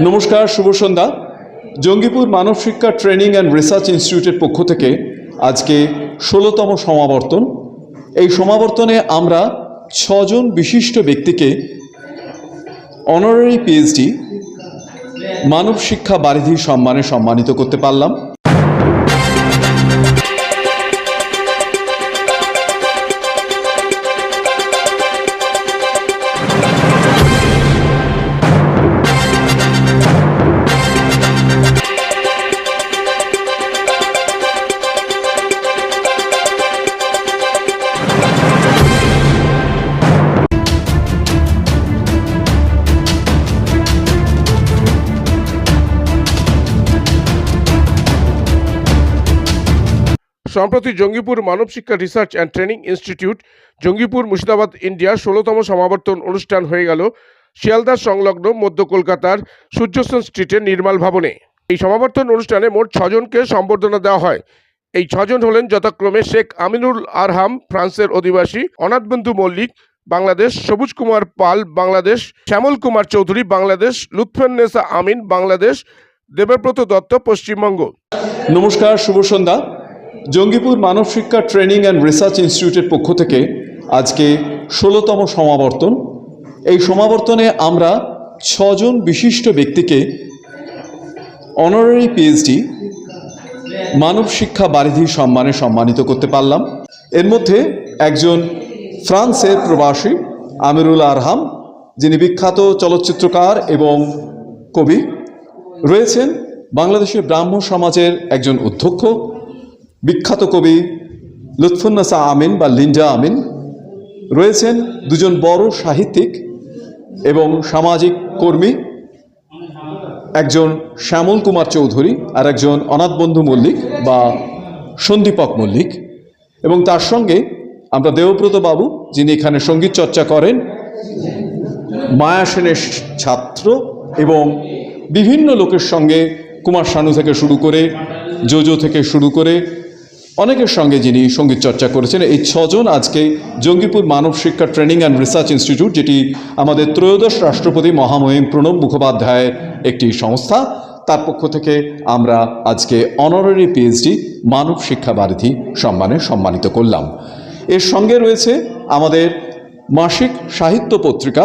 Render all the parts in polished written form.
নমস্কার, শুভ সন্ধ্যা। জঙ্গিপুর মানব শিক্ষা training and research ইনস্টিটিউটের পক্ষ থেকে আজকে 16তম সমাবর্তন। এই সমাবর্তনে আমরা 6 জন বিশিষ্ট ব্যক্তিকে অনারারি পিএইচডি মানব শিক্ষা বারিধি সম্মানে সম্মানিত করতে পারলাম। সম্প্রতি Jangipur Manab Shiksha research and training institute Jangipur Murshidabad India 16তম সমাবর্তন অনুষ্ঠান হয়ে গেল শিয়ালদা সংলগ্ন মধ্য কলকাতার সূর্যসেন স্ট্রিটের নির্মাল ভবনে। এই সমাবর্তন অনুষ্ঠানে মোট 6 জনকে সম্বর্ধনা দেওয়া হয়। এই 6 জন হলেন যথাক্রমে শেখ আমিনুল আরহাম, ফ্রান্সের অধিবাসী, অনাথবন্ধু মল্লিক, বাংলাদেশ; সবুজ কুমার পাল, বাংলাদেশ; শ্যামল কুমার চৌধুরী, বাংলাদেশ; লুৎফুন্নেসা আমিন, বাংলাদেশ; দেবব্রত দত্ত, পশ্চিমবঙ্গ। নমস্কার, শুভ সন্ধ্যা। জঙ্গিপুর মানব শিক্ষা ট্রেনিং অ্যান্ড রিসার্চ ইনস্টিটিউটের পক্ষ থেকে আজকে 16তম সমাবর্তন। এই সমাবর্তনে আমরা 6 জন বিশিষ্ট ব্যক্তিকে অনারারি পিএইচডি মানব শিক্ষা বারিধি সম্মানে সম্মানিত করতে পারলাম। এর মধ্যে একজন ফ্রান্সের প্রবাসী আমিনুল আরহাম, যিনি বিখ্যাত চলচ্চিত্রকার এবং কবি। রয়েছেন বাংলাদেশের ব্রাহ্ম সমাজের একজন অধ্যক্ষ, বিখ্যাত কবি লুৎফুন্নেসা আমিন বা লিন্ডা আমিন। রয়েছেন 2 জন বড় সাহিত্যিক এবং সামাজিক কর্মী, একজন শ্যামল কুমার চৌধুরী আর একজন অনাথবন্ধু মল্লিক বা সন্দীপক মল্লিক। এবং তার সঙ্গে আমরা দেবব্রত বাবু, যিনি এখানে সঙ্গীত চর্চা করেন, মায়া সেনের ছাত্র, এবং বিভিন্ন লোকের সঙ্গে কুমার শানু থেকে শুরু করে জোজো থেকে শুরু করে অনেকের সঙ্গে যিনি সঙ্গীত চর্চা করেছেন। এই 6 জন আজকে জঙ্গিপুর মানব শিক্ষা ট্রেনিং অ্যান্ড রিসার্চ ইনস্টিটিউট, যেটি আমাদের ত্রয়োদশ রাষ্ট্রপতি মহামহিম প্রণব মুখোপাধ্যায়ের একটি সংস্থা, তার পক্ষ থেকে আমরা আজকে অনারারি পিএইচডি মানব শিক্ষা বারিধি সম্মানে সম্মানিত করলাম। এর সঙ্গে রয়েছে আমাদের মাসিক সাহিত্য পত্রিকা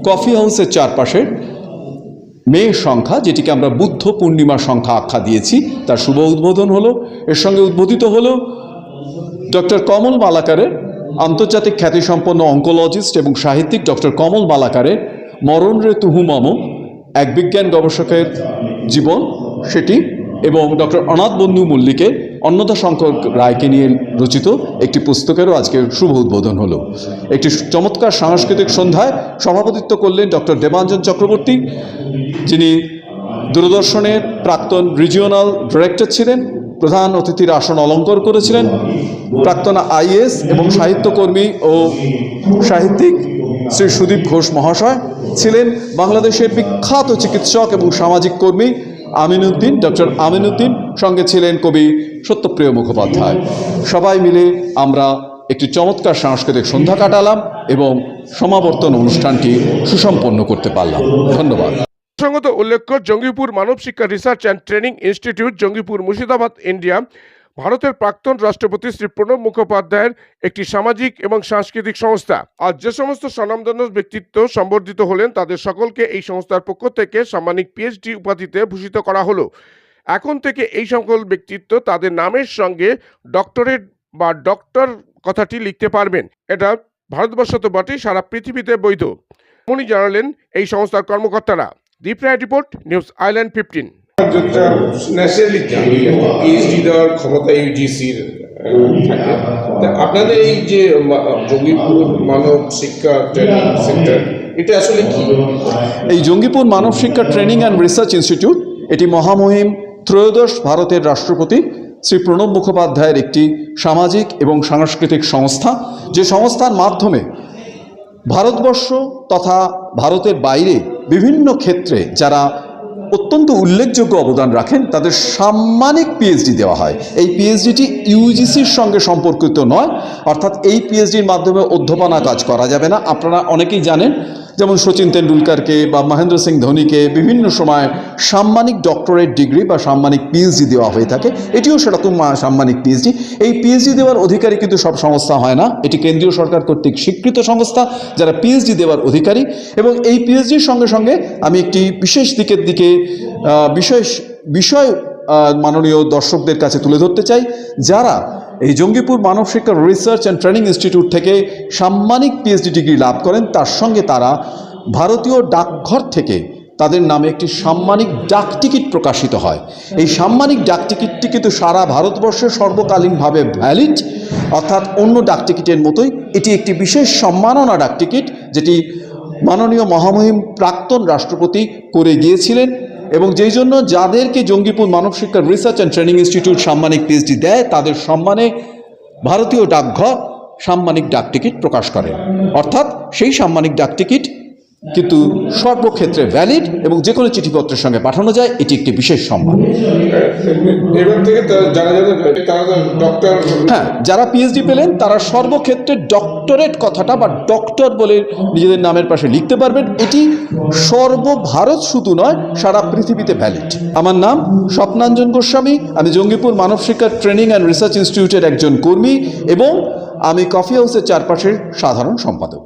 কফি হাউসের চারপাশের মেয়ের সংখ্যা, যেটিকে আমরা বুদ্ধ পূর্ণিমা সংখ্যা আখ্যা দিয়েছি, তার শুভ উদ্বোধন হলো। এর সঙ্গে উদ্বোধিত হলো ডক্টর কমল মালাকারের, আন্তর্জাতিক খ্যাতিসম্পন্ন অঙ্কোলজিস্ট এবং সাহিত্যিক ডক্টর কমল মালাকারের মরণ রে তুহু মম, এক বিজ্ঞান গবেষকের জীবন, সেটি, এবং ডক্টর অনাথবন্ধু মল্লিকের অন্নদা শঙ্কর রায়কে নিয়ে রচিত একটি পুস্তকেরও আজকে শুভ উদ্বোধন হলো। একটি চমৎকার সাংস্কৃতিক সন্ধ্যায় সভাপতিত্ব করলেন ডক্টর দেবাঞ্জন চক্রবর্তী, যিনি দূরদর্শনের প্রাক্তন রিজিওনাল ডিরেক্টর ছিলেন, প্রধান অতিথির আসন অলঙ্কর করেছিলেন। প্রাক্তন আইএএস এবং সাহিত্যকর্মী ও সাহিত্যিক শ্রী সুদীপ ঘোষ মহাশয় ছিলেন। বাংলাদেশের বিখ্যাত চিকিৎসক এবং সামাজিক কর্মী আমিনুদ্দিন, ডক্টর আমিনুদ্দিন, সঙ্গে ছিলেন কবি সত্যপ্রিয় মুখোপাধ্যায়। সবাই মিলে আমরা একটি চমৎকার সাংস্কৃতিক সন্ধ্যা কাটালাম এবং সমাবর্তন অনুষ্ঠানটি সুসম্পন্ন করতে পারলাম। ধন্যবাদ। প্রসঙ্গত উল্লেখ্য, Jangipur Manab Shiksha research and training institute Jangipur Murshidabad India ভারতের প্রাক্তন রাষ্ট্রপতি শ্রী প্রণব মুখোপাধ্যায়ের একটি সামাজিক এবং সাংস্কৃতিক সংস্থা। আর যে সমস্ত স্বনামধন্য ব্যক্তিত্ব সম্বর্ধিত হলেন, তাদের সকলকে এই সংস্থার পক্ষ থেকে সাম্মানিক পিএইচডি উপাধিতে ভূষিত করা হলো। এখন থেকে এই সকল ব্যক্তিত্ব তাদের নামের সঙ্গে ডক্টরেট বা ডক্টর কথাটি লিখতে পারবেন। এটা ভারতবর্ষ তো বটেই, সারা পৃথিবীতে বৈধ। উনি জানালেন এই সংস্থার কর্মকর্তারা। দীপ রায় রিপোর্ট, নিউজ আইল্যান্ড 15। পিএইচডি দেওয়ার ক্ষমতা ইউজিসির থাকে। আপনাদের এই যে জঙ্গিপুর মানব শিক্ষা ট্রেনিং সেন্টার, এটা আসলে কি? এই জঙ্গিপুর মানব শিক্ষা ট্রেনিং অ্যান্ড রিসার্চ ইনস্টিটিউট, এটি মহামহিম ত্রয়োদশ ভারতের রাষ্ট্রপতি শ্রী প্রণব মুখোপাধ্যায়ের একটি সামাজিক এবং সাংস্কৃতিক সংস্থা, যে সংস্থার মাধ্যমে ভারতবর্ষ তথা ভারতের বাইরে বিভিন্ন ক্ষেত্রে যারা অত্যন্ত উল্লেখযোগ্য অবদান রাখেন তাদের সাম্মানিক পিএইচডি দেওয়া হয়। এই পিএইচডিটি ইউজিসির সঙ্গে সম্পর্কিত নয়, অর্থাৎ এই পিএইচডির মাধ্যমে অধ্যাপনা কাজ করা যাবে না। আপনারা অনেকেই জানেন যেমন সচিন তেন্ডুলকারকে বা মহেন্দ্র সিং ধোনিকে বিভিন্ন সময় সাম্মানিক ডক্টরেট ডিগ্রি বা সাম্মানিক পিএইচডি দেওয়া হয়ে থাকে। এটিও সেরকম সাম্মানিক পিএইচডি। এই পিএইচডি দেওয়ার অধিকারী কিন্তু সব সংস্থা হয় না, এটি কেন্দ্রীয় সরকার কর্তৃক স্বীকৃত সংস্থা যারা পিএইচডি দেওয়ার অধিকারী। এবং এই পিএইচডির সঙ্গে সঙ্গে আমি একটি বিশেষ বিষয় মাননীয় দর্শকদের কাছে তুলে ধরতে চাই। যারা এই Jangipur Manab Shiksha research and training institute থেকে সাম্মানিক পিএইচডি ডিগ্রি লাভ করেন, তার সঙ্গে তারা ভারতীয় ডাকঘর থেকে তাদের নামে একটি সাম্মানিক ডাক টিকিট প্রকাশিত হয়। এই সাম্মানিক ডাক টিকিটটি কিন্তু সারা ভারতবর্ষে সর্বকালীনভাবে ভ্যালিড, অর্থাৎ অন্য ডাক টিকিটের মতোই এটি একটি বিশেষ সম্মাননা ডাক টিকিট, যেটি মাননীয় মহামহিম প্রাক্তন রাষ্ট্রপতি করে গিয়েছিলেন এবং যেই জন্য যাদেরকে Jangipur Manab Shiksha research and training institute সাম্মানিক পিএইচডি দেয় তাদের সম্মানে ভারতীয় ডাকঘর সাম্মানিক ডাক টিকিট প্রকাশ করে। অর্থাৎ সেই সাম্মানিক ডাক টিকিট কিন্তু সর্বক্ষেত্রে ভ্যালিড এবং যে কোনো চিঠিপত্রের সঙ্গে পাঠানো যায়, এটি একটি বিশেষ সম্মান। এবার থেকে যারা ডক্টর, হ্যাঁ, যারা পিএইচডি পেলেন তারা সর্বক্ষেত্রে ডক্টরেট কথাটা বা ডক্টর বলে নিজেদের নামের পাশে লিখতে পারবেন। এটি সর্বভারত শুধু নয়, সারা পৃথিবীতে ভ্যালিড। আমার নাম স্বপ্নাঞ্জন গোস্বামী, আমি জঙ্গিপুর মানব শিক্ষা ট্রেনিং অ্যান্ড রিসার্চ ইনস্টিটিউটের একজন কর্মী এবং আমি কফি হাউসের চারপাশের সাধারণ সম্পাদক।